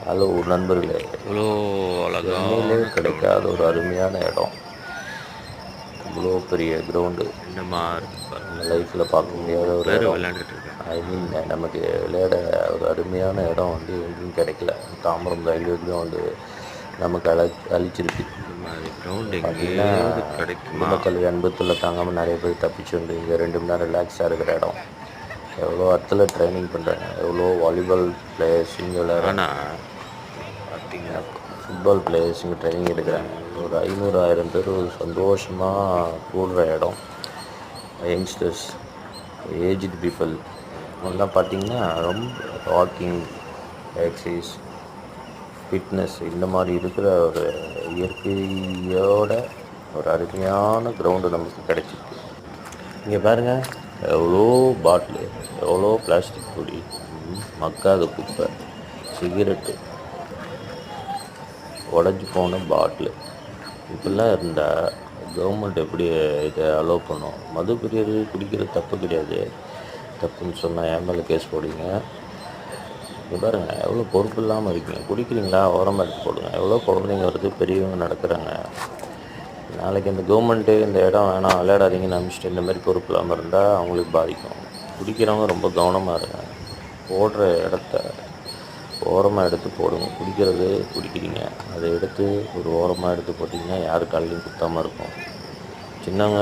Hello நண்பர்களே, இவ்வளோ சென்னையிலே அழகான கிரவுண்டு கிடைக்காத ஒரு அருமையான இடம். இவ்வளோ பெரிய கிரவுண்டு என்னமா இருக்கு நம்ம பாருங்க. லைஃப்பில் பார்க்க இவ்வளோ முடியாத ஒரு பேர் இடம். விளையாண்டுட்டு இருக்காங்க. ஐ மீன் நமக்கு விளையாட ஒரு அருமையான இடம் வந்து எங்கேயும் கிடைக்கல. தாம்பரம் ரயில்வே கிரவுண்டு நமக்கு அழிச்சிருக்கு. இந்த மாதிரி கிரவுண்ட் பார்த்திங்கன்னா, எங்கேயாவது கிடைக்குமா? குடும்பத்தில் அன்புத்துல தாங்காமல் நிறைய பேர் தப்பிச்சு வந்து இங்கே 2 மணி நேரம் ரிலாக்ஸாக இருக்கிற இடம். எவ்வளோ இடத்துல ட்ரைனிங் பண்ணுறாங்க, எவ்வளோ வாலிபால் பிளேயர்ஸ் இங்கே விளையாடுறாங்க, ஆனால் பார்த்தீங்கன்னா ஃபுட்பால் பிளேயர்ஸ் இங்கே ட்ரைனிங் எடுக்கிறாங்க. ஒரு 500-1000 பேர் ஒரு சந்தோஷமாக கூடுற இடம். யங்ஸ்டர்ஸ், ஏஜ்டு பீப்புள் எல்லாம் பார்த்திங்கன்னா ரொம்ப வாக்கிங், எக்ஸசைஸ், ஃபிட்னஸ் இந்த மாதிரி இருக்கிற ஒரு இயற்கையோட ஒரு அருமையான கிரவுண்டு நமக்கு கிடைச்சிருக்கு. இங்கே பாருங்கள், எவ்வளோ பாட்டிலு, எவ்வளோ பிளாஸ்டிக் பொடி, மக்காத குப்பை, சிகரெட்டு, உடஞ்சி போன பாட்டிலு, இப்படிலாம் இருந்தால் கவர்மெண்ட் எப்படி இதை அலோவ் பண்ணும்? மது பிரியர்கள் குடிக்கிறது தப்பு கிடையாது. தப்புன்னு சொன்னால் என் மேலே கேஸ் போடுவீங்க. இங்கே பாருங்கள், எவ்வளோ பொறுப்பு இல்லாமல் இருக்கீங்க. குடிக்கிறீங்களா, ஓரமாக எடுத்து போடுங்க. எவ்வளோ குழந்தைங்க வருது, பெரியவங்க நடக்கிறாங்க. நாளைக்கு இந்த கவர்மெண்ட்டு இந்த இடம் வேணாம் விளையாடாதீங்கன்னு அனுப்பிச்சிட்டு இந்த மாதிரி பொறுப்பு இல்லாமல் இருந்தால் அவங்களுக்கு பாதிக்கும். குடிக்கிறவங்க ரொம்ப கவனமாக இருங்க. போடுற இடத்த ஓரமாக எடுத்து போடுங்க. குடிக்கிறது குடிக்கிறீங்க, அதை எடுத்து ஒரு ஓரமாக எடுத்து போட்டிங்கன்னா யார் காலையும் குத்தாமல் இருக்கும். சின்னவங்க